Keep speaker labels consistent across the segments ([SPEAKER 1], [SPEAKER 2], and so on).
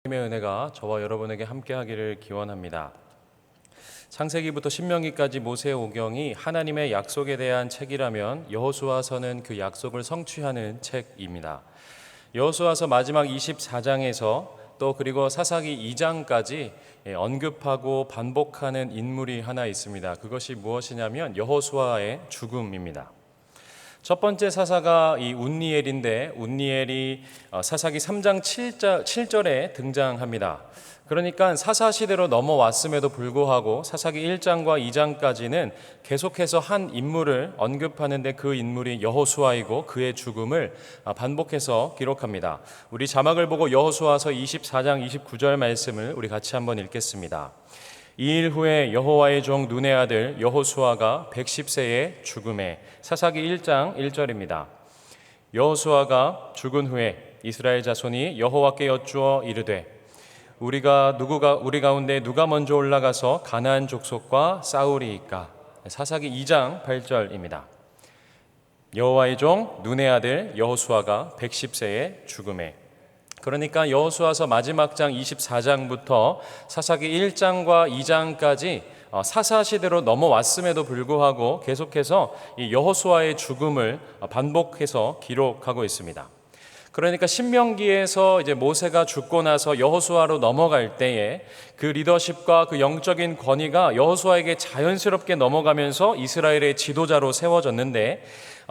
[SPEAKER 1] 하나님의 은혜가 저와 여러분에게 함께하기를 기원합니다. 창세기부터 신명기까지 모세의 오경이 하나님의 약속에 대한 책이라면 여호수아서는 그 약속을 성취하는 책입니다. 여호수아서 마지막 24장에서 또 그리고 사사기 2장까지 언급하고 반복하는 인물이 하나 있습니다. 그것이 무엇이냐면 여호수아의 죽음입니다. 첫 번째 사사가 이 운니엘인데 운니엘이 사사기 3장 7절에 등장합니다. 그러니까 사사 시대로 넘어왔음에도 불구하고 사사기 1장과 2장까지는 계속해서 한 인물을 언급하는데 그 인물이 여호수아이고 그의 죽음을 반복해서 기록합니다. 우리 자막을 보고 여호수아서 24장 29절 말씀을 우리 같이 한번 읽겠습니다. 이 일 후에 여호와의 종 눈의 아들 여호수아가 110세에 죽음에. 사사기 1장 1절입니다. 여호수아가 죽은 후에 이스라엘 자손이 여호와께 여쭈어 이르되 우리 가운데 누가 먼저 올라가서 가나안 족속과 싸우리이까. 사사기 2장 8절입니다. 여호와의 종 눈의 아들 여호수아가 110세에 죽음에. 그러니까 여호수아서 마지막 장 24장부터 사사기 1장과 2장까지 사사 시대로 넘어왔음에도 불구하고 계속해서 이 여호수아의 죽음을 반복해서 기록하고 있습니다. 그러니까 신명기에서 이제 모세가 죽고 나서 여호수아로 넘어갈 때에 그 리더십과 그 영적인 권위가 여호수아에게 자연스럽게 넘어가면서 이스라엘의 지도자로 세워졌는데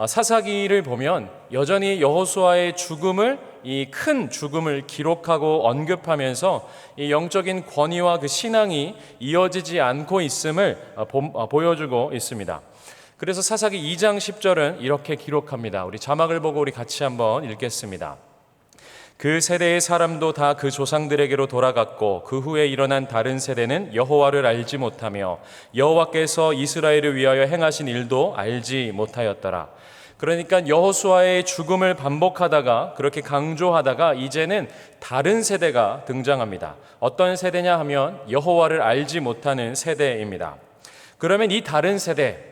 [SPEAKER 1] 사사기를 보면 여전히 여호수아의 죽음을 이 큰 죽음을 기록하고 언급하면서 이 영적인 권위와 그 신앙이 이어지지 않고 있음을 보여주고 있습니다. 그래서 사사기 2장 10절은 이렇게 기록합니다. 우리 자막을 보고 우리 같이 한번 읽겠습니다. 그 세대의 사람도 다 그 조상들에게로 돌아갔고 그 후에 일어난 다른 세대는 여호와를 알지 못하며 여호와께서 이스라엘을 위하여 행하신 일도 알지 못하였더라. 그러니까 여호수아의 죽음을 반복하다가 그렇게 강조하다가 이제는 다른 세대가 등장합니다. 어떤 세대냐 하면 여호와를 알지 못하는 세대입니다. 그러면 이 다른 세대,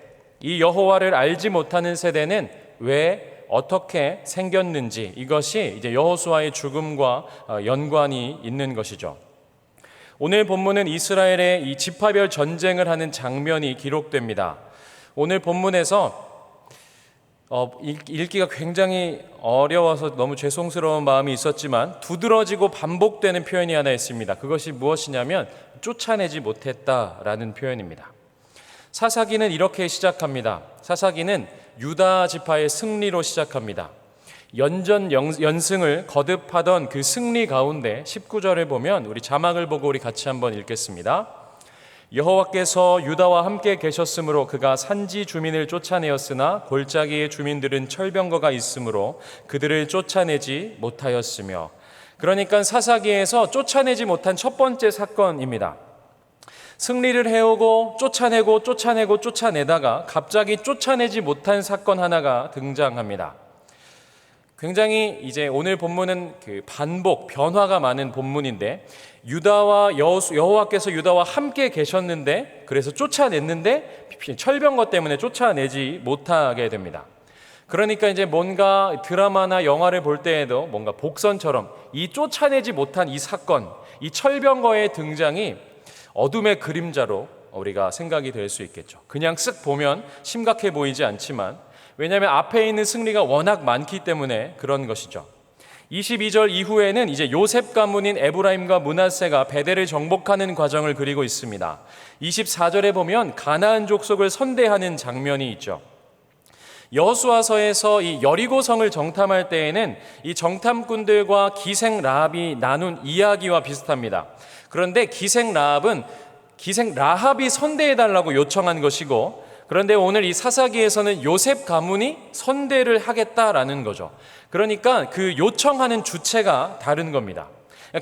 [SPEAKER 1] 이 여호와를 알지 못하는 세대는 왜 어떻게 생겼는지 이것이 이제 여호수아의 죽음과 연관이 있는 것이죠. 오늘 본문은 이스라엘의 이 지파별 전쟁을 하는 장면이 기록됩니다. 오늘 본문에서 읽기가 굉장히 어려워서 너무 죄송스러운 마음이 있었지만 두드러지고 반복되는 표현이 하나 있습니다. 그것이 무엇이냐면 쫓아내지 못했다라는 표현입니다. 사사기는 이렇게 시작합니다. 사사기는 유다 지파의 승리로 시작합니다. 연승을 거듭하던 그 승리 가운데 19절을 보면 우리 자막을 보고 우리 같이 한번 읽겠습니다. 여호와께서 유다와 함께 계셨으므로 그가 산지 주민을 쫓아내었으나 골짜기의 주민들은 철병거가 있으므로 그들을 쫓아내지 못하였으며. 그러니까 사사기에서 쫓아내지 못한 첫 번째 사건입니다. 승리를 해오고 쫓아내다가 갑자기 쫓아내지 못한 사건 하나가 등장합니다. 굉장히 이제 오늘 본문은 그 반복, 변화가 많은 본문인데 여호와께서 유다와 함께 계셨는데 그래서 쫓아냈는데 철병거 때문에 쫓아내지 못하게 됩니다. 그러니까 이제 뭔가 드라마나 영화를 볼 때에도 뭔가 복선처럼 이 쫓아내지 못한 이 사건, 이 철병거의 등장이 어둠의 그림자로 우리가 생각이 될 수 있겠죠. 그냥 쓱 보면 심각해 보이지 않지만 왜냐하면 앞에 있는 승리가 워낙 많기 때문에 그런 것이죠. 22절 이후에는 이제 요셉 가문인 에브라임과 므낫세가 베델을 정복하는 과정을 그리고 있습니다. 24절에 보면 가나안 족속을 선대하는 장면이 있죠. 여호수아서에서 이 여리고성을 정탐할 때에는 이 정탐꾼들과 기생 라합이 나눈 이야기와 비슷합니다. 그런데 기생 라합이 선대해달라고 요청한 것이고, 그런데 오늘 이 사사기에서는 요셉 가문이 선대를 하겠다라는 거죠. 그러니까 그 요청하는 주체가 다른 겁니다.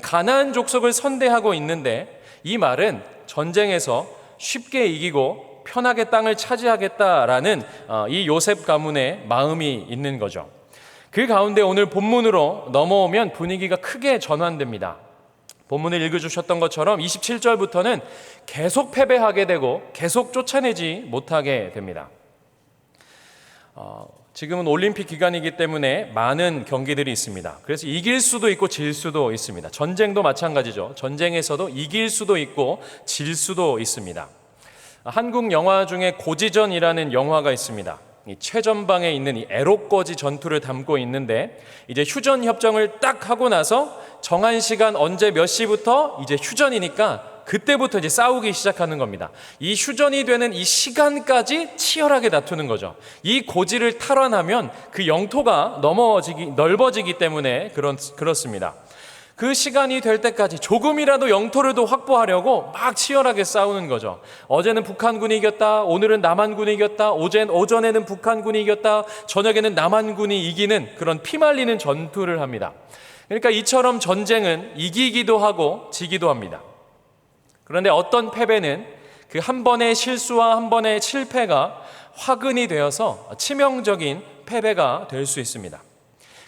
[SPEAKER 1] 가나안 족속을 선대하고 있는데 이 말은 전쟁에서 쉽게 이기고 편하게 땅을 차지하겠다라는 이 요셉 가문의 마음이 있는 거죠. 그 가운데 오늘 본문으로 넘어오면 분위기가 크게 전환됩니다. 본문을 읽어주셨던 것처럼 27절부터는 계속 패배하게 되고 계속 쫓아내지 못하게 됩니다. 지금은 올림픽 기간이기 때문에 많은 경기들이 있습니다. 그래서 이길 수도 있고 질 수도 있습니다. 전쟁도 마찬가지죠. 전쟁에서도 이길 수도 있고 질 수도 있습니다. 한국 영화 중에 고지전이라는 영화가 있습니다. 이 최전방에 있는 이 애로꺼지 전투를 담고 있는데, 이제 휴전 협정을 딱 하고 나서 정한 시간 언제 몇 시부터 이제 휴전이니까 그때부터 이제 싸우기 시작하는 겁니다. 이 휴전이 되는 이 시간까지 치열하게 다투는 거죠. 이 고지를 탈환하면 그 영토가 넓어지기 때문에 그렇습니다. 그 시간이 될 때까지 조금이라도 영토를 더 확보하려고 막 치열하게 싸우는 거죠. 어제는 북한군이 이겼다, 오늘은 남한군이 이겼다, 오전에는 북한군이 이겼다, 저녁에는 남한군이 이기는 그런 피말리는 전투를 합니다. 그러니까 이처럼 전쟁은 이기기도 하고 지기도 합니다. 그런데 어떤 패배는 그 한 번의 실수와 한 번의 실패가 화근이 되어서 치명적인 패배가 될 수 있습니다.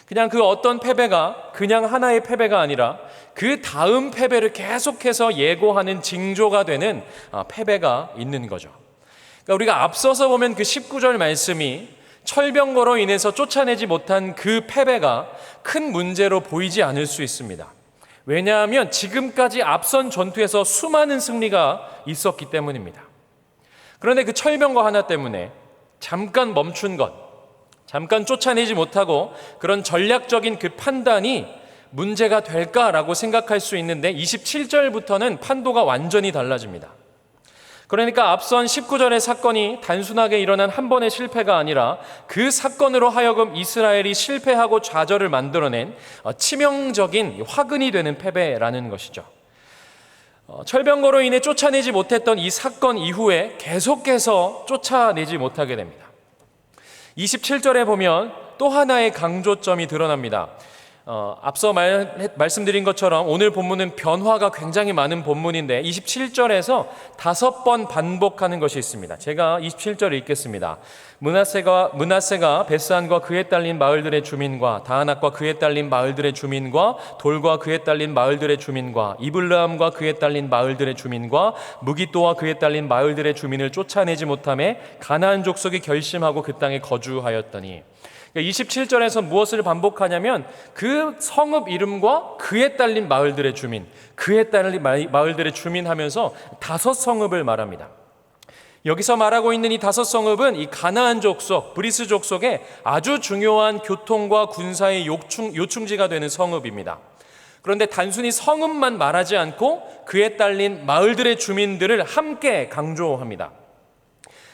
[SPEAKER 1] 그냥 그 어떤 패배가 그냥 하나의 패배가 아니라 그 다음 패배를 계속해서 예고하는 징조가 되는 패배가 있는 거죠. 그러니까 우리가 앞서서 보면 그 19절 말씀이 철병거로 인해서 쫓아내지 못한 그 패배가 큰 문제로 보이지 않을 수 있습니다. 왜냐하면 지금까지 앞선 전투에서 수많은 승리가 있었기 때문입니다. 그런데 그 철병거 하나 때문에 잠깐 멈춘 것, 잠깐 쫓아내지 못하고 그런 전략적인 그 판단이 문제가 될까라고 생각할 수 있는데 27절부터는 판도가 완전히 달라집니다. 그러니까 앞선 19절의 사건이 단순하게 일어난 한 번의 실패가 아니라 그 사건으로 하여금 이스라엘이 실패하고 좌절을 만들어낸 치명적인 화근이 되는 패배라는 것이죠. 철병거로 인해 쫓아내지 못했던 이 사건 이후에 계속해서 쫓아내지 못하게 됩니다. 27절에 보면 또 하나의 강조점이 드러납니다. 앞서 말씀드린 것처럼 오늘 본문은 변화가 굉장히 많은 본문인데 27절에서 5번 반복하는 것이 있습니다. 제가 27절을 읽겠습니다. 므낫세가 베스안과 그에 딸린 마을들의 주민과 다하낙과 그에 딸린 마을들의 주민과 돌과 그에 딸린 마을들의 주민과 이블르함과 그에 딸린 마을들의 주민과 무기또와 그에 딸린 마을들의 주민을 쫓아내지 못하매 가나안 족속이 결심하고 그 땅에 거주하였더니, 27절에서 무엇을 반복하냐면 그 성읍 이름과 그에 딸린 마을들의 주민, 그에 딸린 마을들의 주민 하면서 5성읍을 말합니다. 여기서 말하고 있는 이 5성읍은 이 가나안 족속, 브리스 족속의 아주 중요한 교통과 군사의 요충지가 되는 성읍입니다. 그런데 단순히 성읍만 말하지 않고 그에 딸린 마을들의 주민들을 함께 강조합니다.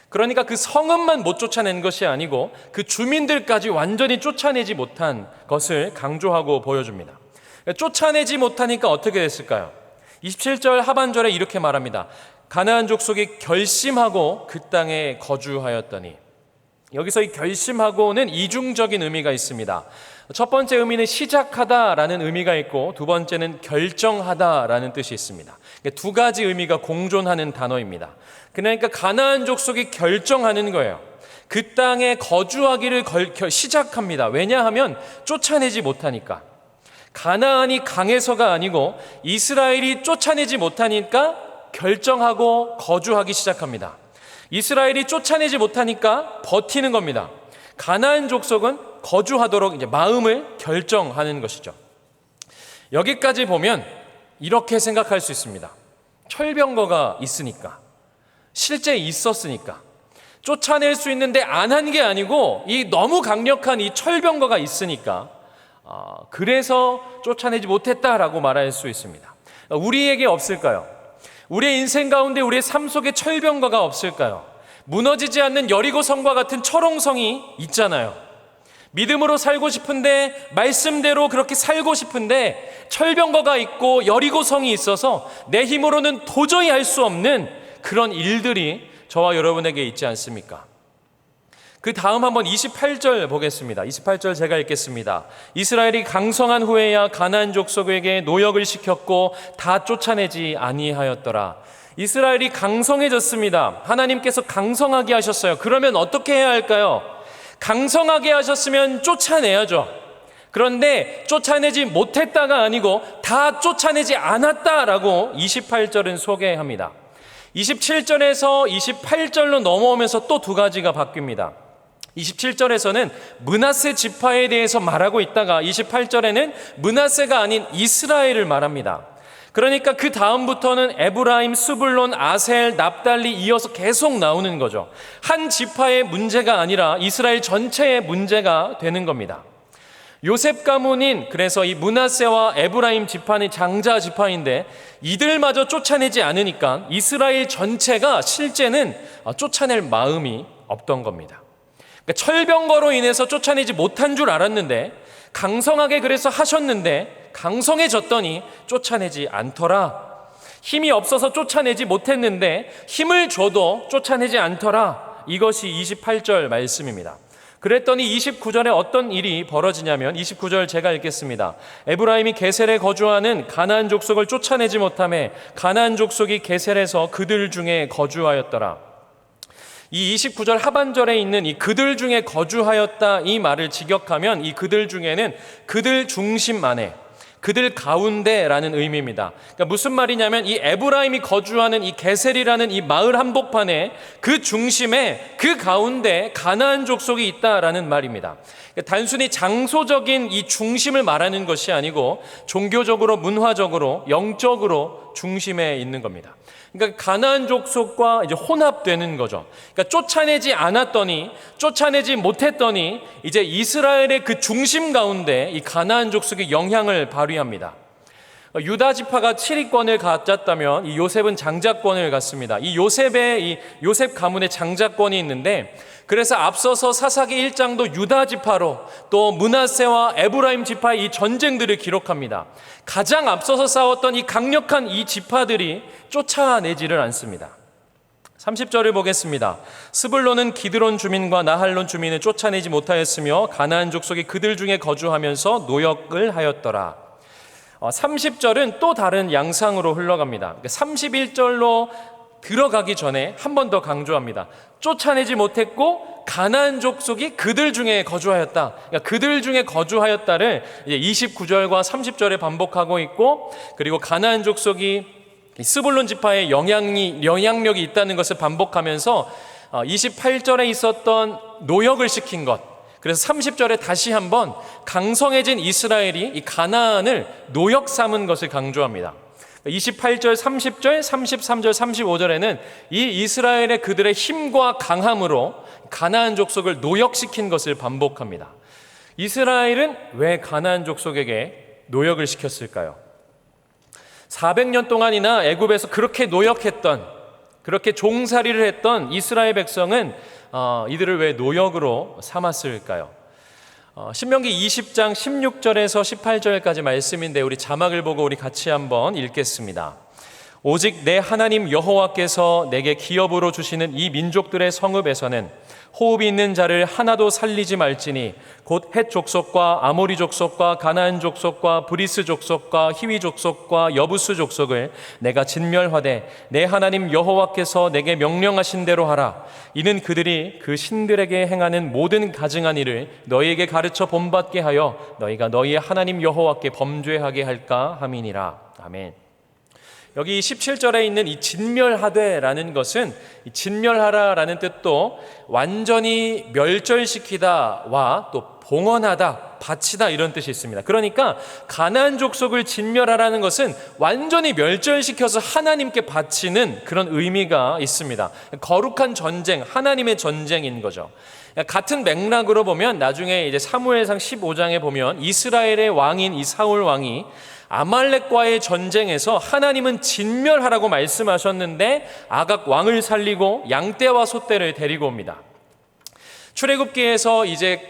[SPEAKER 1] 그러니까 그 성읍만 못 쫓아낸 것이 아니고 그 주민들까지 완전히 쫓아내지 못한 것을 강조하고 보여줍니다. 쫓아내지 못하니까 어떻게 됐을까요? 27절 하반절에 이렇게 말합니다. 가나안 족속이 결심하고 그 땅에 거주하였더니, 여기서 이 결심하고는 이중적인 의미가 있습니다. 첫 번째 의미는 시작하다라는 의미가 있고 두 번째는 결정하다라는 뜻이 있습니다. 두 가지 의미가 공존하는 단어입니다. 그러니까 가나안 족속이 결정하는 거예요. 그 땅에 거주하기를 시작합니다. 왜냐하면 쫓아내지 못하니까. 가나안이 강해서가 아니고 이스라엘이 쫓아내지 못하니까 결정하고 거주하기 시작합니다. 이스라엘이 쫓아내지 못하니까 버티는 겁니다. 가나안 족속은 거주하도록 이제 마음을 결정하는 것이죠. 여기까지 보면 이렇게 생각할 수 있습니다. 철병거가 있으니까, 실제 있었으니까, 쫓아낼 수 있는데 안 한 게 아니고 이 너무 강력한 이 철병거가 있으니까 그래서 쫓아내지 못했다라고 말할 수 있습니다. 우리에게 없을까요? 우리의 인생 가운데 우리의 삶 속에 철병거가 없을까요? 무너지지 않는 여리고성과 같은 철옹성이 있잖아요. 믿음으로 살고 싶은데, 말씀대로 그렇게 살고 싶은데 철병거가 있고 여리고성이 있어서 내 힘으로는 도저히 할 수 없는 그런 일들이 저와 여러분에게 있지 않습니까? 그 다음 한번 28절 보겠습니다. 28절 제가 읽겠습니다. 이스라엘이 강성한 후에야 가나안 족속에게 노역을 시켰고 다 쫓아내지 아니하였더라. 이스라엘이 강성해졌습니다. 하나님께서 강성하게 하셨어요. 그러면 어떻게 해야 할까요? 강성하게 하셨으면 쫓아내야죠. 그런데 쫓아내지 못했다가 아니고 다 쫓아내지 않았다라고 28절은 소개합니다. 27절에서 28절로 넘어오면서 또 두 가지가 바뀝니다. 27절에서는 므낫세 지파에 대해서 말하고 있다가 28절에는 므낫세가 아닌 이스라엘을 말합니다. 그러니까 그 다음부터는 에브라임, 스불론, 아셀, 납달리 이어서 계속 나오는 거죠. 한 지파의 문제가 아니라 이스라엘 전체의 문제가 되는 겁니다. 요셉 가문인, 그래서 이 므낫세와 에브라임 지파는 장자 지파인데 이들마저 쫓아내지 않으니까 이스라엘 전체가 실제는 쫓아낼 마음이 없던 겁니다. 그러니까 철병거로 인해서 쫓아내지 못한 줄 알았는데, 강성하게 그래서 하셨는데 강성해졌더니 쫓아내지 않더라. 힘이 없어서 쫓아내지 못했는데 힘을 줘도 쫓아내지 않더라. 이것이 28절 말씀입니다. 그랬더니 29절에 어떤 일이 벌어지냐면, 29절 제가 읽겠습니다. 에브라임이 게셀에 거주하는 가나안 족속을 쫓아내지 못하매 가나안 족속이 게셀에서 그들 중에 거주하였더라. 이 29절 하반절에 있는 이 그들 중에 거주하였다, 이 말을 직역하면 이 그들 중에는 그들 중심 안에, 그들 가운데라는 의미입니다. 그러니까 무슨 말이냐면, 이 에브라임이 거주하는 이 게셀이라는 이 마을 한복판에 그 중심에, 그 가운데 가나안 족속이 있다라는 말입니다. 그러니까 단순히 장소적인 이 중심을 말하는 것이 아니고 종교적으로, 문화적으로, 영적으로 중심에 있는 겁니다. 그러니까 가나안 족속과 이제 혼합되는 거죠. 그러니까 쫓아내지 않았더니, 쫓아내지 못했더니 이제 이스라엘의 그 중심 가운데 이 가나안 족속이 영향을 발휘합니다. 유다 지파가 치리권을 가졌다면 이 요셉은 장자권을 갖습니다. 이 요셉 가문의 장자권이 있는데, 그래서 앞서서 사사기 1장도 유다 지파로, 또 므낫세와 에브라임 지파의 이 전쟁들을 기록합니다. 가장 앞서서 싸웠던 이 강력한 이 지파들이 쫓아내지를 않습니다. 30절을 보겠습니다. 스불론은 기드론 주민과 나할론 주민을 쫓아내지 못하였으며 가나안 족속이 그들 중에 거주하면서 노역을 하였더라. 30절은 또 다른 양상으로 흘러갑니다. 31절로 들어가기 전에 한 번 더 강조합니다. 쫓아내지 못했고 가나안 족속이 그들 중에 거주하였다. 그러니까 그들 중에 거주하였다를 이제 29절과 30절에 반복하고 있고, 그리고 가나안 족속이 스불론 지파의 영향력이 있다는 것을 반복하면서 28절에 있었던 노역을 시킨 것, 그래서 30절에 다시 한번 강성해진 이스라엘이 이 가나안을 노역 삼은 것을 강조합니다. 28절, 30절, 33절, 35절에는 이 이스라엘의 그들의 힘과 강함으로 가나안 족속을 노역시킨 것을 반복합니다. 이스라엘은 왜 가나안 족속에게 노역을 시켰을까요? 400년 동안이나 애굽에서 그렇게 노역했던, 그렇게 종살이를 했던 이스라엘 백성은 이들을 왜 노역으로 삼았을까요? 신명기 20장 16절에서 18절까지 말씀인데 우리 자막을 보고 우리 같이 한번 읽겠습니다. 오직 내 하나님 여호와께서 내게 기업으로 주시는 이 민족들의 성읍에서는 호흡이 있는 자를 하나도 살리지 말지니 곧 헷 족속과 아모리 족속과 가나안 족속과 브리스 족속과 히위 족속과 여부스 족속을 내가 진멸하되 내 하나님 여호와께서 내게 명령하신 대로 하라. 이는 그들이 그 신들에게 행하는 모든 가증한 일을 너희에게 가르쳐 본받게 하여 너희가 너희의 하나님 여호와께 범죄하게 할까 함이니라. 아멘. 여기 17절에 있는 이 진멸하되라는 것은, 이 진멸하라라는 뜻도 완전히 멸절시키다와 또 봉헌하다, 바치다 이런 뜻이 있습니다. 그러니까 가나안 족속을 진멸하라는 것은 완전히 멸절시켜서 하나님께 바치는 그런 의미가 있습니다. 거룩한 전쟁, 하나님의 전쟁인 거죠. 같은 맥락으로 보면 나중에 이제 사무엘상 15장에 보면 이스라엘의 왕인 이 사울 왕이 아말렉과의 전쟁에서 하나님은 진멸하라고 말씀하셨는데 아각 왕을 살리고 양떼와 소떼를 데리고 옵니다. 출애굽기에서 이제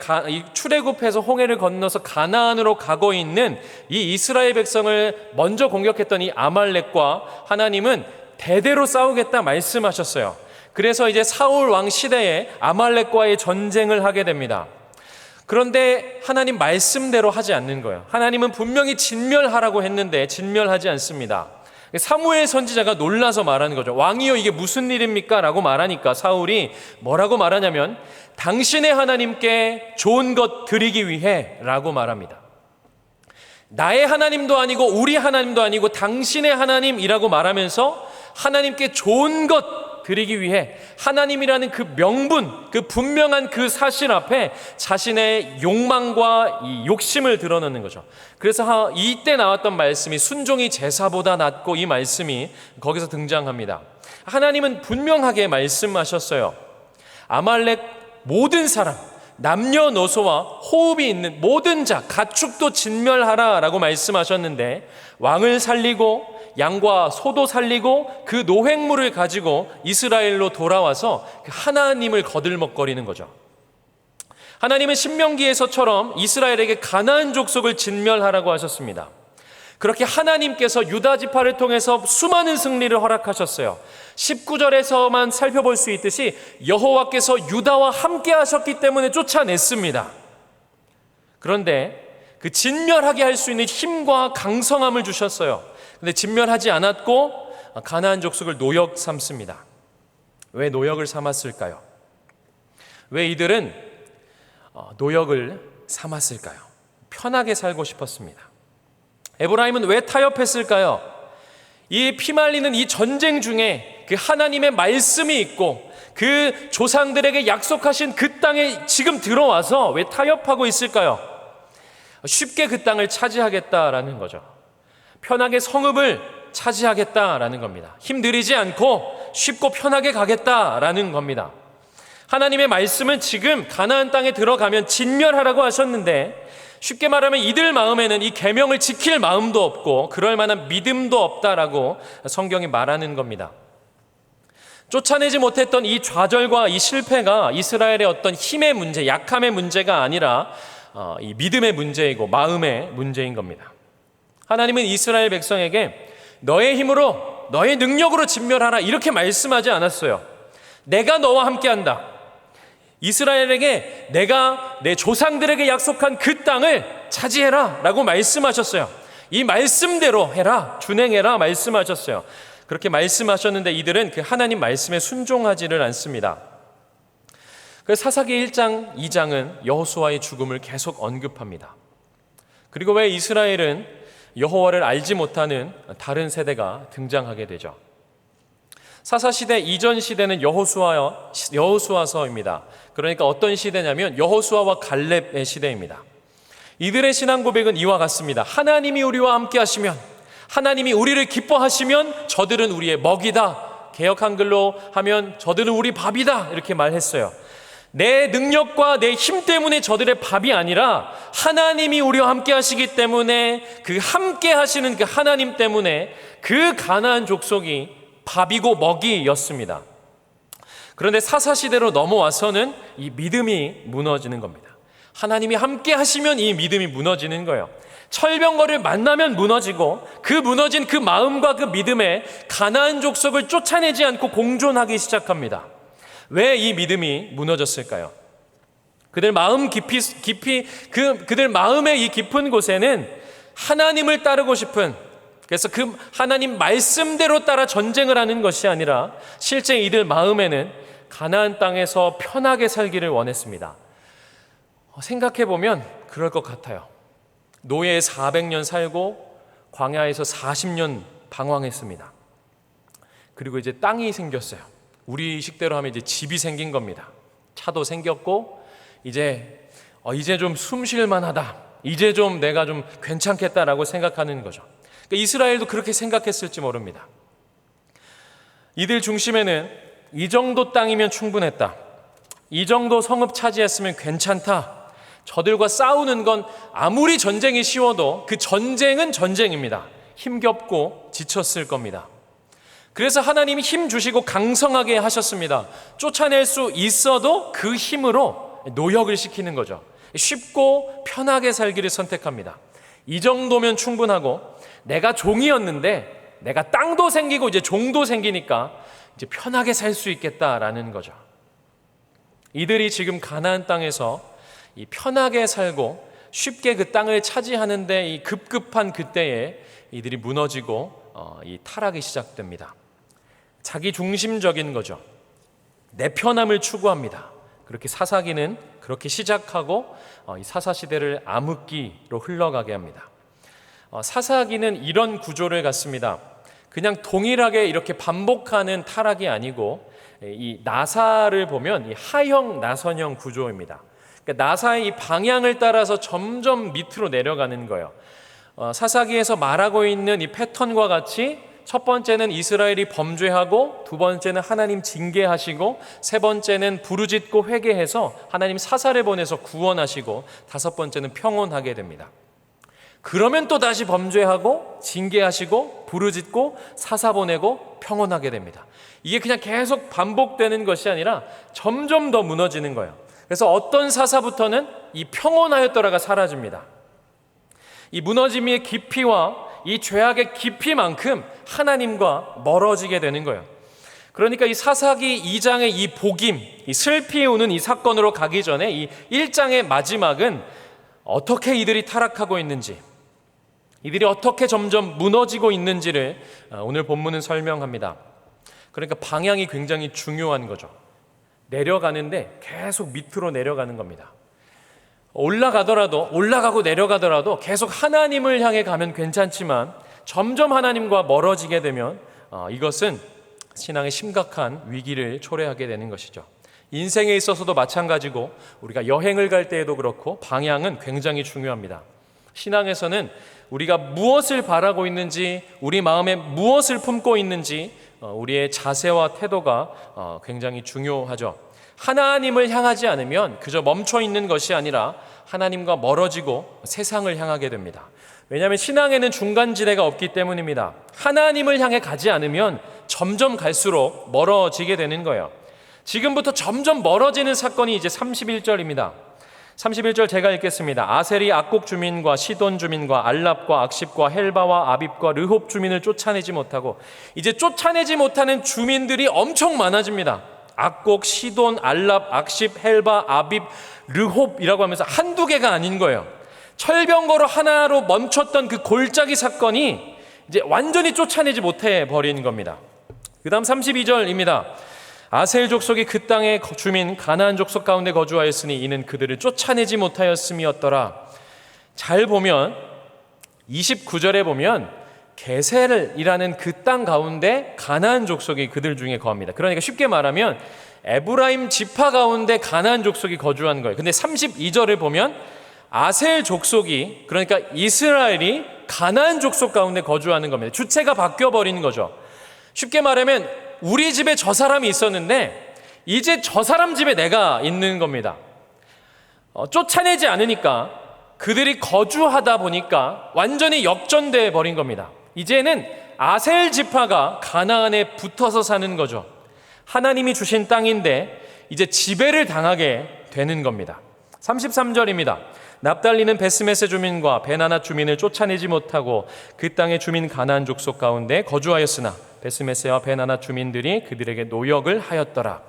[SPEAKER 1] 출애굽해서 홍해를 건너서 가나안으로 가고 있는 이 이스라엘 백성을 먼저 공격했던 이 아말렉과 하나님은 대대로 싸우겠다 말씀하셨어요. 그래서 이제 사울 왕 시대에 아말렉과의 전쟁을 하게 됩니다. 그런데 하나님 말씀대로 하지 않는 거예요. 하나님은 분명히 진멸하라고 했는데 진멸하지 않습니다. 사무엘 선지자가 놀라서 말하는 거죠. 왕이여 이게 무슨 일입니까? 라고 말하니까 사울이 뭐라고 말하냐면 당신의 하나님께 좋은 것 드리기 위해 라고 말합니다. 나의 하나님도 아니고 우리 하나님도 아니고 당신의 하나님이라고 말하면서 하나님께 좋은 것 드리기 위해 하나님이라는 그 명분, 그 분명한 그 사실 앞에 자신의 욕망과 이 욕심을 드러내는 거죠. 그래서 이때 나왔던 말씀이 순종이 제사보다 낫고, 이 말씀이 거기서 등장합니다. 하나님은 분명하게 말씀하셨어요. 아말렉 모든 사람, 남녀노소와 호흡이 있는 모든 자, 가축도 진멸하라 라고 말씀하셨는데, 왕을 살리고 양과 소도 살리고 그 노획물을 가지고 이스라엘로 돌아와서 하나님을 거들먹거리는 거죠. 하나님은 신명기에서처럼 이스라엘에게 가나안 족속을 진멸하라고 하셨습니다. 그렇게 하나님께서 유다 지파를 통해서 수많은 승리를 허락하셨어요. 19절에서만 살펴볼 수 있듯이 여호와께서 유다와 함께 하셨기 때문에 쫓아냈습니다. 그런데 그 진멸하게 할 수 있는 힘과 강성함을 주셨어요. 근데 진멸하지 않았고 가나안 족속을 노역 삼습니다. 왜 노역을 삼았을까요? 왜 이들은 노역을 삼았을까요? 편하게 살고 싶었습니다. 에브라임은 왜 타협했을까요? 이 피말리는 이 전쟁 중에 그 하나님의 말씀이 있고 그 조상들에게 약속하신 그 땅에 지금 들어와서 왜 타협하고 있을까요? 쉽게 그 땅을 차지하겠다라는 거죠. 편하게 성읍을 차지하겠다라는 겁니다. 힘들이지 않고 쉽고 편하게 가겠다라는 겁니다. 하나님의 말씀은 지금 가나안 땅에 들어가면 진멸하라고 하셨는데, 쉽게 말하면 이들 마음에는 이 계명을 지킬 마음도 없고 그럴 만한 믿음도 없다라고 성경이 말하는 겁니다. 쫓아내지 못했던 이 좌절과 이 실패가 이스라엘의 어떤 힘의 문제, 약함의 문제가 아니라 이 믿음의 문제이고 마음의 문제인 겁니다. 하나님은 이스라엘 백성에게 너의 힘으로, 너의 능력으로 진멸하라 이렇게 말씀하지 않았어요. 내가 너와 함께한다. 이스라엘에게 내가 내 조상들에게 약속한 그 땅을 차지해라 라고 말씀하셨어요. 이 말씀대로 해라, 준행해라 말씀하셨어요. 그렇게 말씀하셨는데 이들은 그 하나님 말씀에 순종하지를 않습니다. 그래서 사사기 1장, 2장은 여호수아의 죽음을 계속 언급합니다. 그리고 왜 이스라엘은 여호와를 알지 못하는 다른 세대가 등장하게 되죠. 사사시대 이전 시대는 여호수아서입니다. 그러니까 어떤 시대냐면 여호수아와 갈렙의 시대입니다. 이들의 신앙 고백은 이와 같습니다. 하나님이 우리와 함께 하시면, 하나님이 우리를 기뻐하시면 저들은 우리의 먹이다. 개역 한글로 하면 저들은 우리 밥이다. 이렇게 말했어요. 내 능력과 내 힘 때문에 저들의 밥이 아니라 하나님이 우리와 함께 하시기 때문에, 그 함께 하시는 그 하나님 때문에 그 가나안 족속이 밥이고 먹이였습니다. 그런데 사사시대로 넘어와서는 이 믿음이 무너지는 겁니다. 하나님이 함께 하시면 이 믿음이 무너지는 거예요. 철병거를 만나면 무너지고, 그 무너진 그 마음과 그 믿음에 가나안 족속을 쫓아내지 않고 공존하기 시작합니다. 왜 이 믿음이 무너졌을까요? 그들 마음 깊이 그들 마음의 이 깊은 곳에는 하나님을 따르고 싶은, 그래서 그 하나님 말씀대로 따라 전쟁을 하는 것이 아니라 실제 이들 마음에는 가나안 땅에서 편하게 살기를 원했습니다. 생각해보면 그럴 것 같아요. 노예 400년 살고 광야에서 40년 방황했습니다. 그리고 이제 땅이 생겼어요. 우리 식대로 하면 이제 집이 생긴 겁니다. 차도 생겼고 이제 좀 숨 쉴 만하다. 이제 좀 내가 좀 괜찮겠다라고 생각하는 거죠. 그러니까 이스라엘도 그렇게 생각했을지 모릅니다. 이들 중심에는 이 정도 땅이면 충분했다. 이 정도 성읍 차지했으면 괜찮다. 저들과 싸우는 건 아무리 전쟁이 쉬워도 그 전쟁은 전쟁입니다. 힘겹고 지쳤을 겁니다. 그래서 하나님이 힘 주시고 강성하게 하셨습니다. 쫓아낼 수 있어도 그 힘으로 노역을 시키는 거죠. 쉽고 편하게 살기를 선택합니다. 이 정도면 충분하고, 내가 종이었는데 내가 땅도 생기고 이제 종도 생기니까 이제 편하게 살 수 있겠다라는 거죠. 이들이 지금 가나안 땅에서 이 편하게 살고 쉽게 그 땅을 차지하는데 이 급급한 그때에 이들이 무너지고 이 타락이 시작됩니다. 자기 중심적인 거죠. 내 편함을 추구합니다. 그렇게 사사기는 그렇게 시작하고 이 사사시대를 암흑기로 흘러가게 합니다. 사사기는 이런 구조를 갖습니다. 그냥 동일하게 이렇게 반복하는 타락이 아니고 이 나사를 보면 이 하형 나선형 구조입니다. 그러니까 나사의 이 방향을 따라서 점점 밑으로 내려가는 거예요. 사사기에서 말하고 있는 이 패턴과 같이 첫 번째는 이스라엘이 범죄하고, 두 번째는 하나님 징계하시고, 세 번째는 부르짖고 회개해서 하나님 사사를 보내서 구원하시고, 다섯 번째는 평온하게 됩니다. 그러면 또 다시 범죄하고 징계하시고 부르짖고 사사 보내고 평온하게 됩니다. 이게 그냥 계속 반복되는 것이 아니라 점점 더 무너지는 거예요. 그래서 어떤 사사부터는 이 평온하였더라가 사라집니다. 이 무너짐의 깊이와 이 죄악의 깊이만큼 하나님과 멀어지게 되는 거예요. 그러니까 이 사사기 2장의 이 복임, 이 슬피 우는 이 사건으로 가기 전에 이 1장의 마지막은 어떻게 이들이 타락하고 있는지, 이들이 어떻게 점점 무너지고 있는지를 오늘 본문은 설명합니다. 그러니까 방향이 굉장히 중요한 거죠. 내려가는데 계속 밑으로 내려가는 겁니다. 올라가고 내려가더라도 계속 하나님을 향해 가면 괜찮지만 점점 하나님과 멀어지게 되면 이것은 신앙의 심각한 위기를 초래하게 되는 것이죠. 인생에 있어서도 마찬가지고 우리가 여행을 갈 때에도 그렇고 방향은 굉장히 중요합니다. 신앙에서는 우리가 무엇을 바라고 있는지, 우리 마음에 무엇을 품고 있는지 우리의 자세와 태도가 굉장히 중요하죠. 하나님을 향하지 않으면 그저 멈춰 있는 것이 아니라 하나님과 멀어지고 세상을 향하게 됩니다. 왜냐하면 신앙에는 중간지대가 없기 때문입니다. 하나님을 향해 가지 않으면 점점 갈수록 멀어지게 되는 거예요. 지금부터 점점 멀어지는 사건이 이제 31절입니다. 31절 제가 읽겠습니다. 아셀이 악곡 주민과 시돈 주민과 알랍과 악십과 헬바와 아빕과 르홉 주민을 쫓아내지 못하고, 이제 쫓아내지 못하는 주민들이 엄청 많아집니다. 악곡, 시돈, 알랍, 악십, 헬바, 아빕, 르홉이라고 하면서 한두 개가 아닌 거예요. 철병거로 하나로 멈췄던 그 골짜기 사건이 이제 완전히 쫓아내지 못해 버린 겁니다. 그 다음 32절입니다. 아셀 족속이 그 땅의 주민 가나안 족속 가운데 거주하였으니 이는 그들을 쫓아내지 못하였음이었더라. 잘 보면 29절에 보면 게셀이라는 그 땅 가운데 가나안 족속이 그들 중에 거합니다. 그러니까 쉽게 말하면 에브라임 지파 가운데 가나안 족속이 거주한 거예요. 근데 32절을 보면 아셀 족속이, 그러니까 이스라엘이 가나안 족속 가운데 거주하는 겁니다. 주체가 바뀌어버린 거죠. 쉽게 말하면 우리 집에 저 사람이 있었는데 이제 저 사람 집에 내가 있는 겁니다. 쫓아내지 않으니까, 그들이 거주하다 보니까 완전히 역전돼 버린 겁니다. 이제는 아셀 지파가 가나안에 붙어서 사는 거죠. 하나님이 주신 땅인데 이제 지배를 당하게 되는 겁니다. 33절입니다. 납달리는 베스메세 주민과 베나낫 주민을 쫓아내지 못하고 그 땅의 주민 가나안 족속 가운데 거주하였으나 베스메세와 베나낫 주민들이 그들에게 노역을 하였더라.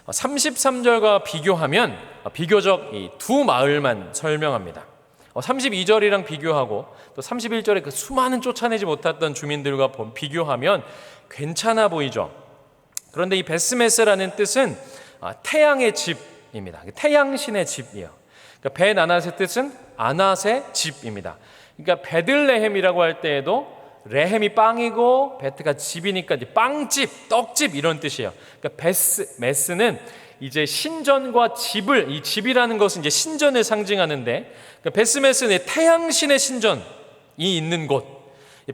[SPEAKER 1] 33절과 비교하면 비교적 이 두 마을만 설명합니다. 32절이랑 비교하고 또 31절에 그 수많은 쫓아내지 못했던 주민들과 비교하면 괜찮아 보이죠. 그런데 이 베스메세라는 뜻은 태양의 집입니다. 태양신의 집이에요. 그러니까 베나낫의 뜻은 아낫의 집입니다. 그러니까 베들레헴이라고 할 때에도 레헴이 빵이고 베트가 집이니까 이제 빵집, 떡집 이런 뜻이에요. 그러니까 베스메스는 이제 신전과 집을, 이 집이라는 것은 이제 신전을 상징하는데, 그러니까 베스메스는 태양신의 신전이 있는 곳,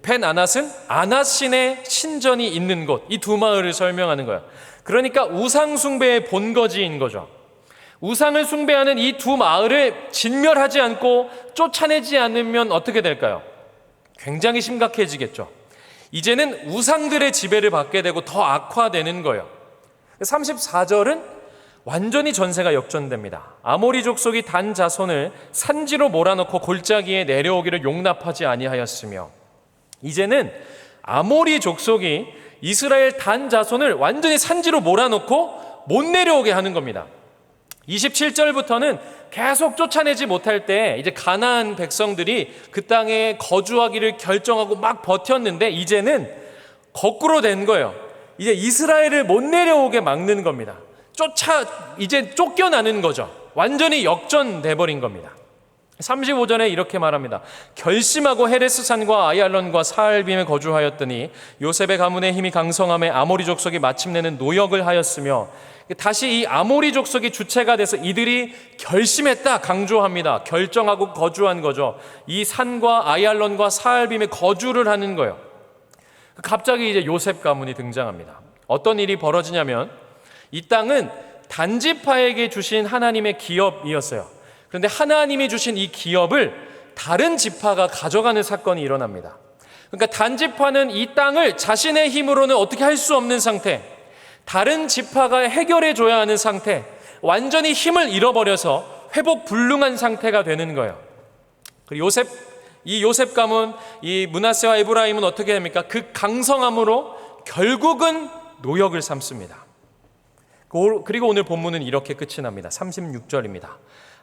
[SPEAKER 1] 베나낫은 아낫신의 신전이 있는 곳, 이 두 마을을 설명하는 거예요. 그러니까 우상 숭배의 본거지인 거죠. 우상을 숭배하는 이 두 마을을 진멸하지 않고 쫓아내지 않으면 어떻게 될까요? 굉장히 심각해지겠죠. 이제는 우상들의 지배를 받게 되고 더 악화되는 거예요. 34절은 완전히 전세가 역전됩니다. 아모리 족속이 단 자손을 산지로 몰아넣고 골짜기에 내려오기를 용납하지 아니하였으며, 이제는 아모리 족속이 이스라엘 단 자손을 완전히 산지로 몰아넣고 못 내려오게 하는 겁니다. 27절부터는 계속 쫓아내지 못할 때 이제 가나안 백성들이 그 땅에 거주하기를 결정하고 막 버텼는데 이제는 거꾸로 된 거예요. 이제 이스라엘을 못 내려오게 막는 겁니다. 이제 쫓겨나는 거죠. 완전히 역전돼 버린 겁니다. 35절에 이렇게 말합니다. 결심하고 헤레스 산과 아얄론과 사알빔에 거주하였더니 요셉의 가문의 힘이 강성함에 아모리 족속이 마침내는 노역을 하였으며, 다시 이 아모리 족속이 주체가 돼서 이들이 결심했다 강조합니다. 결정하고 거주한 거죠. 이 산과 아얄론과 사알빔에 거주를 하는 거예요. 갑자기 이제 요셉 가문이 등장합니다. 어떤 일이 벌어지냐면, 이 땅은 단지파에게 주신 하나님의 기업이었어요. 그런데 하나님이 주신 이 기업을 다른 지파가 가져가는 사건이 일어납니다. 그러니까 단지파는 이 땅을 자신의 힘으로는 어떻게 할 수 없는 상태, 다른 지파가 해결해 줘야 하는 상태, 완전히 힘을 잃어버려서 회복 불능한 상태가 되는 거예요. 그리고 이 요셉 가문, 이 므낫세와 에브라임은 어떻게 됩니까? 그 강성함으로 결국은 노역을 삼습니다. 그리고 오늘 본문은 이렇게 끝이 납니다. 36절입니다.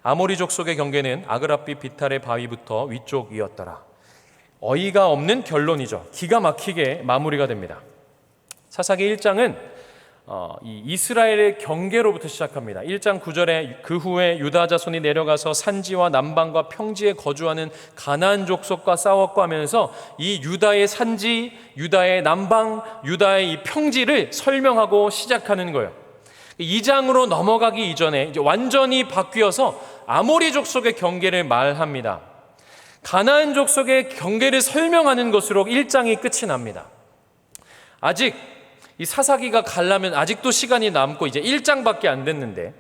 [SPEAKER 1] 아모리 족속의 경계는 아그라빛 비탈의 바위부터 위쪽이었더라. 어이가 없는 결론이죠. 기가 막히게 마무리가 됩니다. 사사기 1장은 이 이스라엘의 경계로부터 시작합니다. 1장 9절에 그 후에 유다 자손이 내려가서 산지와 남방과 평지에 거주하는 가나안 족속과 싸웠고 하면서 이 유다의 산지, 유다의 남방, 유다의 이 평지를 설명하고 시작하는 거예요. 2장으로 넘어가기 이전에 이제 완전히 바뀌어서 아모리 족속의 경계를 말합니다. 가나안 족속의 경계를 설명하는 것으로 1장이 끝이 납니다. 아직 이 사사기가 가려면 아직도 시간이 남고 이제 1장밖에 안 됐는데,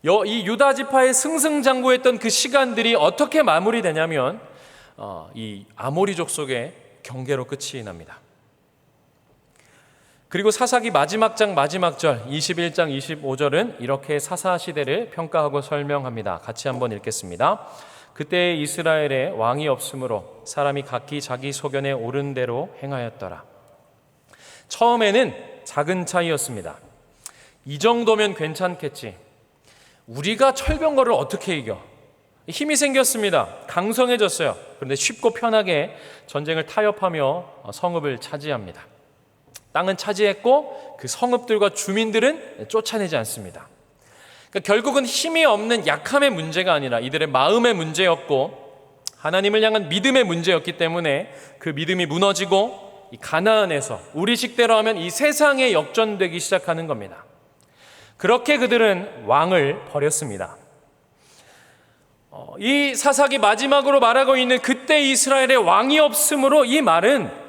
[SPEAKER 1] 이 유다 지파의 승승장구했던 그 시간들이 어떻게 마무리되냐면 이 아모리 족속의 경계로 끝이 납니다. 그리고 사사기 마지막 장 마지막 절 21장 25절은 이렇게 사사 시대를 평가하고 설명합니다. 같이 한번 읽겠습니다. 그때 이스라엘에 왕이 없으므로 사람이 각기 자기 소견에 옳은 대로 행하였더라. 처음에는 작은 차이였습니다. 이 정도면 괜찮겠지. 우리가 철병거를 어떻게 이겨? 힘이 생겼습니다. 강성해졌어요. 그런데 쉽고 편하게 전쟁을 타협하며 성읍을 차지합니다. 땅은 차지했고 그 성읍들과 주민들은 쫓아내지 않습니다. 그러니까 결국은 힘이 없는 약함의 문제가 아니라 이들의 마음의 문제였고 하나님을 향한 믿음의 문제였기 때문에 그 믿음이 무너지고 이 가나안에서 우리식대로 하면 이 세상에 역전되기 시작하는 겁니다. 그렇게 그들은 왕을 버렸습니다. 이 사사기 마지막으로 말하고 있는 그때 이스라엘에 왕이 없으므로, 이 말은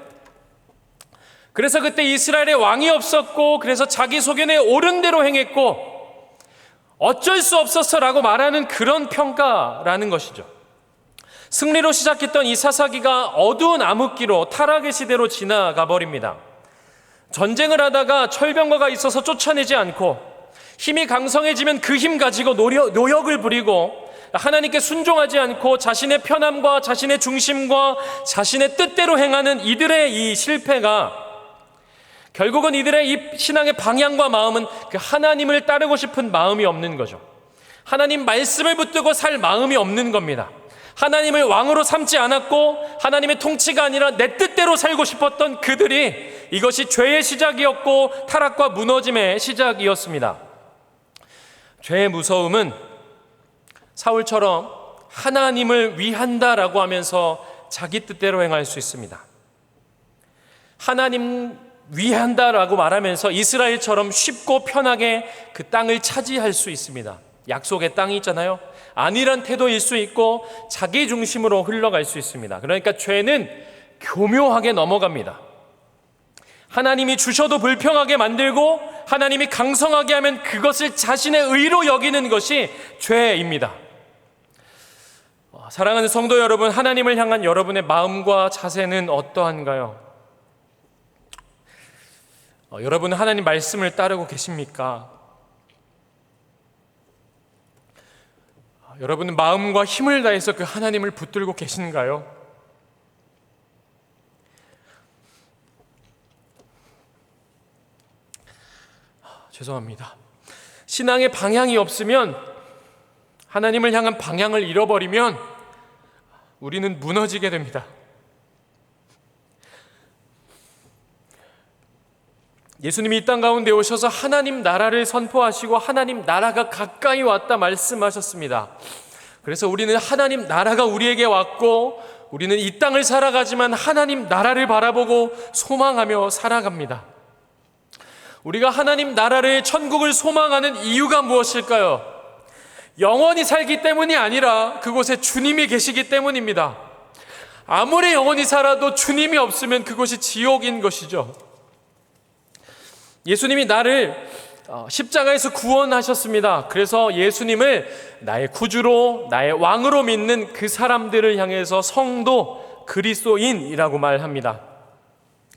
[SPEAKER 1] 그래서 그때 이스라엘에 왕이 없었고 그래서 자기 소견에 옳은 대로 행했고 어쩔 수 없었어라고 말하는 그런 평가라는 것이죠. 승리로 시작했던 이 사사기가 어두운 암흑기로 타락의 시대로 지나가 버립니다. 전쟁을 하다가 철병거가 있어서 쫓아내지 않고 힘이 강성해지면 그 힘 가지고 노역을 부리고 하나님께 순종하지 않고 자신의 편함과 자신의 중심과 자신의 뜻대로 행하는 이들의 이 실패가 결국은 이들의 이 신앙의 방향과 마음은 그 하나님을 따르고 싶은 마음이 없는 거죠. 하나님 말씀을 붙들고 살 마음이 없는 겁니다. 하나님을 왕으로 삼지 않았고 하나님의 통치가 아니라 내 뜻대로 살고 싶었던 그들이, 이것이 죄의 시작이었고 타락과 무너짐의 시작이었습니다. 죄의 무서움은 사울처럼 하나님을 위한다라고 하면서 자기 뜻대로 행할 수 있습니다. 하나님 위한다라고 말하면서 이스라엘처럼 쉽고 편하게 그 땅을 차지할 수 있습니다. 약속의 땅이 있잖아요. 아니란 태도일 수 있고 자기 중심으로 흘러갈 수 있습니다. 그러니까 죄는 교묘하게 넘어갑니다. 하나님이 주셔도 불평하게 만들고 하나님이 강성하게 하면 그것을 자신의 의로 여기는 것이 죄입니다. 사랑하는 성도 여러분, 하나님을 향한 여러분의 마음과 자세는 어떠한가요? 여러분은 하나님 말씀을 따르고 계십니까? 여러분은 마음과 힘을 다해서 그 하나님을 붙들고 계신가요? 죄송합니다. 신앙의 방향이 없으면, 하나님을 향한 방향을 잃어버리면 우리는 무너지게 됩니다. 예수님이 이 땅 가운데 오셔서 하나님 나라를 선포하시고 하나님 나라가 가까이 왔다 말씀하셨습니다.
[SPEAKER 2] 그래서 우리는 하나님 나라가 우리에게 왔고 우리는 이 땅을 살아가지만 하나님 나라를 바라보고 소망하며 살아갑니다. 우리가 하나님 나라를, 천국을 소망하는 이유가 무엇일까요? 영원히 살기 때문이 아니라 그곳에 주님이 계시기 때문입니다. 아무리 영원히 살아도 주님이 없으면 그곳이 지옥인 것이죠. 예수님이 나를 십자가에서 구원하셨습니다. 그래서 예수님을 나의 구주로, 나의 왕으로 믿는 그 사람들을 향해서 성도, 그리스도인이라고 말합니다.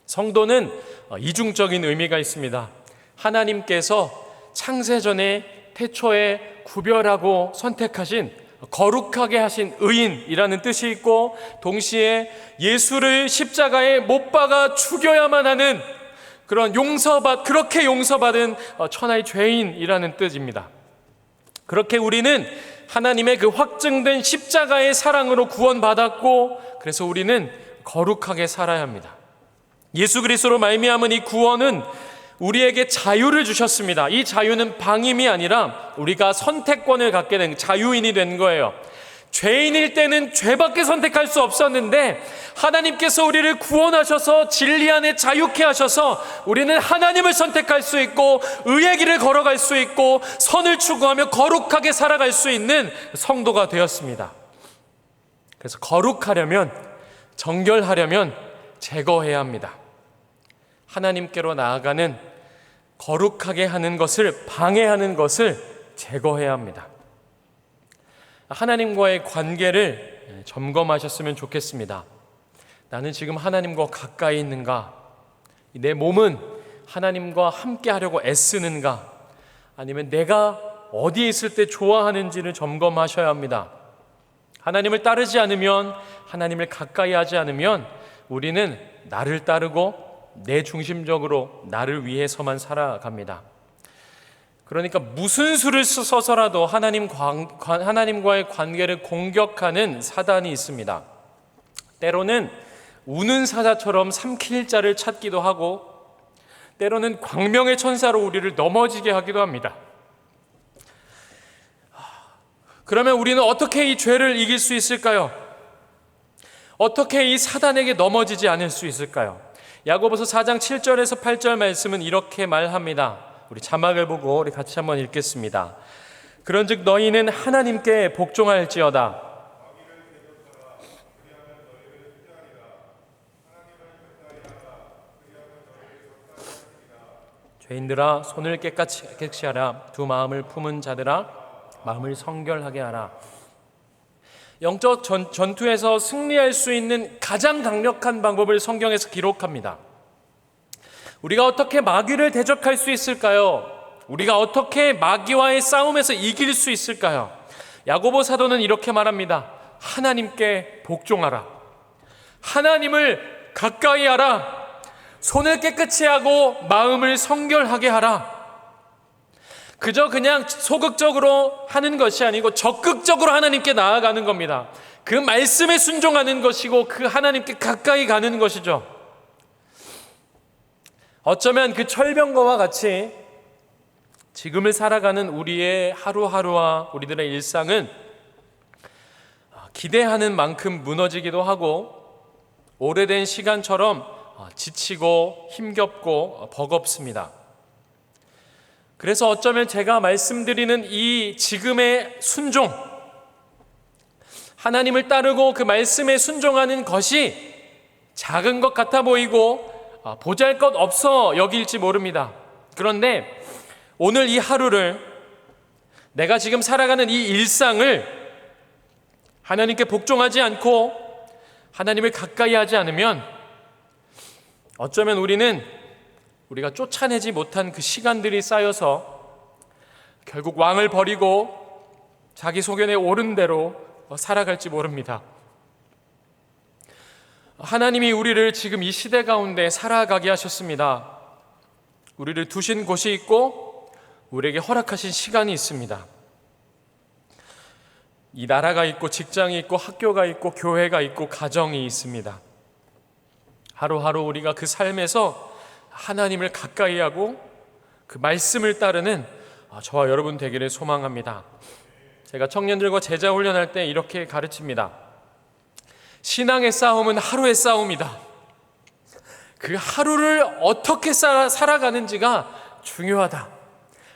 [SPEAKER 2] 성도는 이중적인 의미가 있습니다. 하나님께서 창세전에 태초에 구별하고 선택하신, 거룩하게 하신 의인이라는 뜻이 있고, 동시에 예수를 십자가에 못 박아 죽여야만 하는 그런 그렇게 용서받은 천하의 죄인이라는 뜻입니다. 그렇게 우리는 하나님의 그 확증된 십자가의 사랑으로 구원받았고, 그래서 우리는 거룩하게 살아야 합니다. 예수 그리스도로 말미암은 이 구원은 우리에게 자유를 주셨습니다. 이 자유는 방임이 아니라 우리가 선택권을 갖게 된, 자유인이 된 거예요. 죄인일 때는 죄밖에 선택할 수 없었는데 하나님께서 우리를 구원하셔서 진리 안에 자유케 하셔서 우리는 하나님을 선택할 수 있고 의의 길을 걸어갈 수 있고 선을 추구하며 거룩하게 살아갈 수 있는 성도가 되었습니다. 그래서 거룩하려면, 정결하려면 제거해야 합니다. 하나님께로 나아가는, 거룩하게 하는 것을, 방해하는 것을 제거해야 합니다. 하나님과의 관계를 점검하셨으면 좋겠습니다. 나는 지금 하나님과 가까이 있는가? 내 몸은 하나님과 함께 하려고 애쓰는가? 아니면 내가 어디에 있을 때 좋아하는지를 점검하셔야 합니다. 하나님을 따르지 않으면, 하나님을 가까이 하지 않으면 우리는 나를 따르고 내 중심적으로 나를 위해서만 살아갑니다. 그러니까 무슨 수를 써서라도 하나님과의 관계를 공격하는 사단이 있습니다. 때로는 우는 사자처럼 삼킬 자를 찾기도 하고, 때로는 광명의 천사로 우리를 넘어지게 하기도 합니다. 그러면 우리는 어떻게 이 죄를 이길 수 있을까요? 어떻게 이 사단에게 넘어지지 않을 수 있을까요? 야고보서 4장 7절에서 8절 말씀은 이렇게 말합니다. 우리 자막을 보고 우리 같이 한번 읽겠습니다. 그런즉 너희는 하나님께 복종할지어다. 죄인들아 손을 깨끗이 하라. 두 마음을 품은 자들아 마음을 성결하게 하라. 영적 전투에서 승리할 수 있는 가장 강력한 방법을 성경에서 기록합니다. 우리가 어떻게 마귀를 대적할 수 있을까요? 우리가 어떻게 마귀와의 싸움에서 이길 수 있을까요? 야고보 사도는 이렇게 말합니다. 하나님께 복종하라. 하나님을 가까이 하라. 손을 깨끗이 하고 마음을 성결하게 하라. 그저 그냥 소극적으로 하는 것이 아니고 적극적으로 하나님께 나아가는 겁니다. 그 말씀에 순종하는 것이고 그 하나님께 가까이 가는 것이죠. 어쩌면 그 철병거와 같이 지금을 살아가는 우리의 하루하루와 우리들의 일상은 기대하는 만큼 무너지기도 하고 오래된 시간처럼 지치고 힘겹고 버겁습니다. 그래서 어쩌면 제가 말씀드리는 이 지금의 순종, 하나님을 따르고 그 말씀에 순종하는 것이 작은 것 같아 보이고 보잘것없어 여길지 모릅니다. 그런데 오늘 이 하루를, 내가 지금 살아가는 이 일상을 하나님께 복종하지 않고 하나님을 가까이 하지 않으면 어쩌면 우리가 쫓아내지 못한 그 시간들이 쌓여서 결국 왕을 버리고 자기 소견에 옳은 대로 살아갈지 모릅니다. 하나님이 우리를 지금 이 시대 가운데 살아가게 하셨습니다. 우리를 두신 곳이 있고 우리에게 허락하신 시간이 있습니다. 이 나라가 있고 직장이 있고 학교가 있고 교회가 있고 가정이 있습니다. 하루하루 우리가 그 삶에서 하나님을 가까이 하고 그 말씀을 따르는 저와 여러분 되기를 소망합니다. 제가 청년들과 제자 훈련할 때 이렇게 가르칩니다. 신앙의 싸움은 하루의 싸움이다. 그 하루를 어떻게 살아가는지가 중요하다.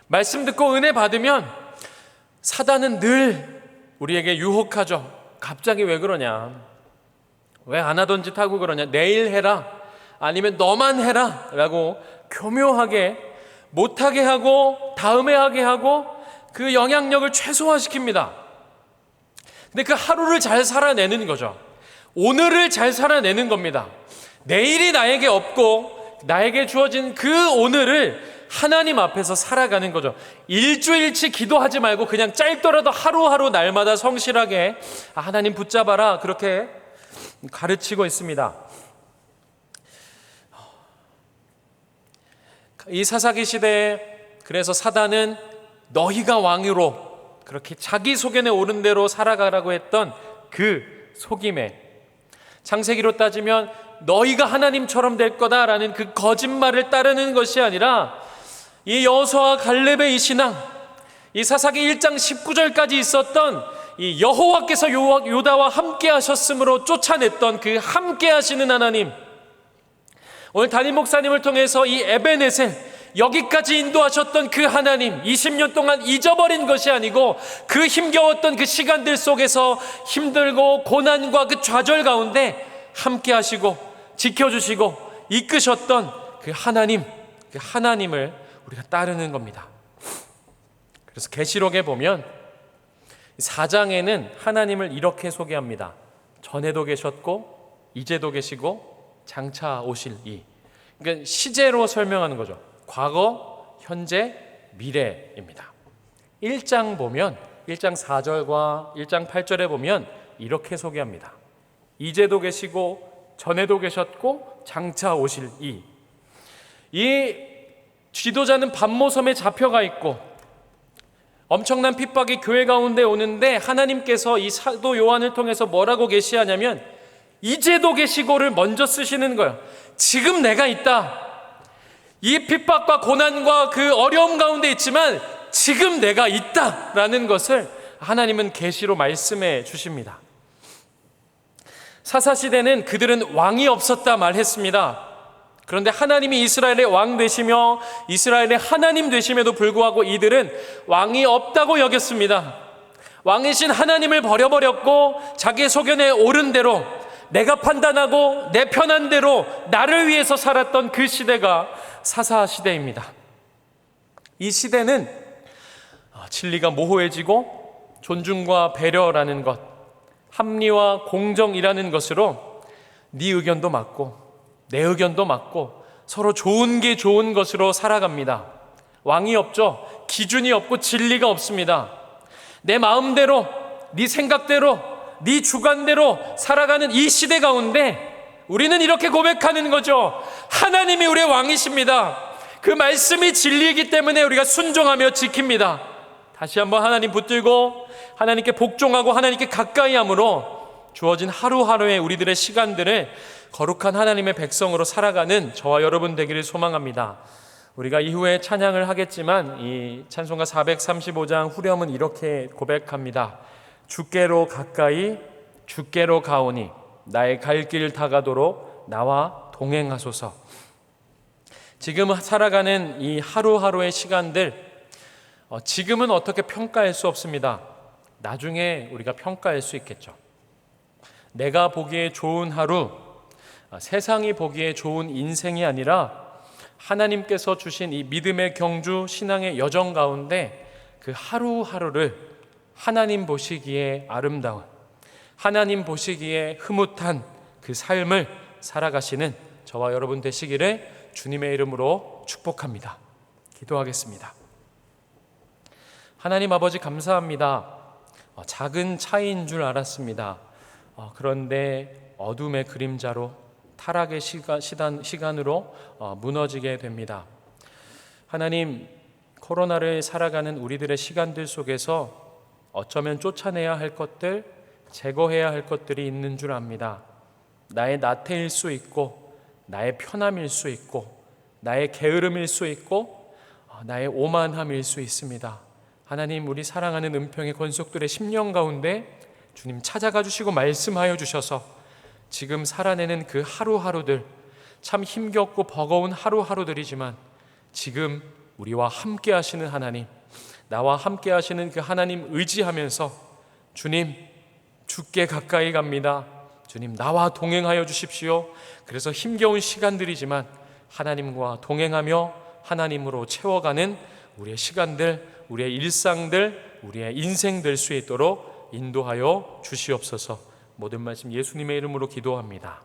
[SPEAKER 2] 말씀 듣고 은혜 받으면 사단은 늘 우리에게 유혹하죠. 갑자기 왜 그러냐? 왜 안 하던 짓 하고 그러냐? 내일 해라. 아니면 너만 해라. 라고 교묘하게 못하게 하고 다음에 하게 하고 그 영향력을 최소화시킵니다. 근데 그 하루를 잘 살아내는 거죠. 오늘을 잘 살아내는 겁니다. 내일이 나에게 없고 나에게 주어진 그 오늘을 하나님 앞에서 살아가는 거죠. 일주일치 기도하지 말고 그냥 짧더라도 하루하루 날마다 성실하게 하나님 붙잡아라, 그렇게 가르치고 있습니다. 이 사사기 시대에 그래서 사단은 너희가 왕으로 그렇게 자기 소견에 오른 대로 살아가라고 했던 그 속임에, 창세기로 따지면 너희가 하나님처럼 될 거다라는 그 거짓말을 따르는 것이 아니라 이 여호수아와 갈렙의 이 신앙, 이 사사기 1장 19절까지 있었던 이 여호와께서 유다와 함께 하셨으므로 쫓아냈던 그 함께 하시는 하나님, 오늘 담임 목사님을 통해서 이 에베네셀, 여기까지 인도하셨던 그 하나님, 20년 동안 잊어버린 것이 아니고 그 힘겨웠던 그 시간들 속에서 힘들고 고난과 그 좌절 가운데 함께 하시고 지켜주시고 이끄셨던 그 하나님, 그 하나님을 우리가 따르는 겁니다. 그래서 계시록에 보면 4장에는 하나님을 이렇게 소개합니다. 전에도 계셨고 이제도 계시고 장차 오실 이. 그러니까 시제로 설명하는 거죠. 과거, 현재, 미래입니다. 1장 보면 1장 4절과 1장 8절에 보면 이렇게 소개합니다. 이제도 계시고 전에도 계셨고 장차 오실 이. 이 지도자는 반모섬에 잡혀가 있고 엄청난 핍박이 교회 가운데 오는데 하나님께서 이 사도 요한을 통해서 뭐라고 계시하냐면 이제도 계시고를 먼저 쓰시는 거예요. 지금 내가 있다. 이 핍박과 고난과 그 어려움 가운데 있지만 지금 내가 있다라는 것을 하나님은 계시로 말씀해 주십니다. 사사시대는 그들은 왕이 없었다 말했습니다. 그런데 하나님이 이스라엘의 왕 되시며 이스라엘의 하나님 되심에도 불구하고 이들은 왕이 없다고 여겼습니다. 왕이신 하나님을 버려버렸고 자기의 소견에 옳은 대로 내가 판단하고 내 편한 대로 나를 위해서 살았던 그 시대가 사사시대입니다. 이 시대는 진리가 모호해지고 존중과 배려라는 것, 합리와 공정이라는 것으로 네 의견도 맞고 내 의견도 맞고 서로 좋은 게 좋은 것으로 살아갑니다. 왕이 없죠. 기준이 없고 진리가 없습니다. 내 마음대로, 네 생각대로, 네 주관대로 살아가는 이 시대 가운데 우리는 이렇게 고백하는 거죠. 하나님이 우리의 왕이십니다. 그 말씀이 진리이기 때문에 우리가 순종하며 지킵니다. 다시 한번 하나님 붙들고 하나님께 복종하고 하나님께 가까이 함으로 주어진 하루하루의 우리들의 시간들을 거룩한 하나님의 백성으로 살아가는 저와 여러분 되기를 소망합니다. 우리가 이후에 찬양을 하겠지만 이 찬송가 435장 후렴은 이렇게 고백합니다. 주께로 가까이 주께로 가오니 나의 갈 길 다가도록 나와 동행하소서. 지금 살아가는 이 하루하루의 시간들, 지금은 어떻게 평가할 수 없습니다. 나중에 우리가 평가할 수 있겠죠. 내가 보기에 좋은 하루, 세상이 보기에 좋은 인생이 아니라 하나님께서 주신 이 믿음의 경주, 신앙의 여정 가운데 그 하루하루를 하나님 보시기에 아름다운, 하나님 보시기에 흐뭇한 그 삶을 살아가시는 저와 여러분 되시기를 주님의 이름으로 축복합니다. 기도하겠습니다. 하나님 아버지 감사합니다. 작은 차이인 줄 알았습니다. 그런데 어둠의 그림자로 타락의 시간으로 무너지게 됩니다. 하나님, 코로나를 살아가는 우리들의 시간들 속에서 어쩌면 쫓아내야 할 것들, 제거해야 할 것들이 있는 줄 압니다. 나의 나태일 수 있고 나의 편함일 수 있고 나의 게으름일 수 있고 나의 오만함일 수 있습니다. 하나님, 우리 사랑하는 은평의 권속들의 심령 가운데 주님 찾아가 주시고 말씀하여 주셔서 지금 살아내는 그 하루하루들, 참 힘겹고 버거운 하루하루들이지만 지금 우리와 함께 하시는 하나님, 나와 함께 하시는 그 하나님 의지하면서 주님, 주께 가까이 갑니다. 주님, 나와 동행하여 주십시오. 그래서 힘겨운 시간들이지만 하나님과 동행하며 하나님으로 채워가는 우리의 시간들, 우리의 일상들, 우리의 인생 될 수 있도록 인도하여 주시옵소서. 모든 말씀 예수님의 이름으로 기도합니다.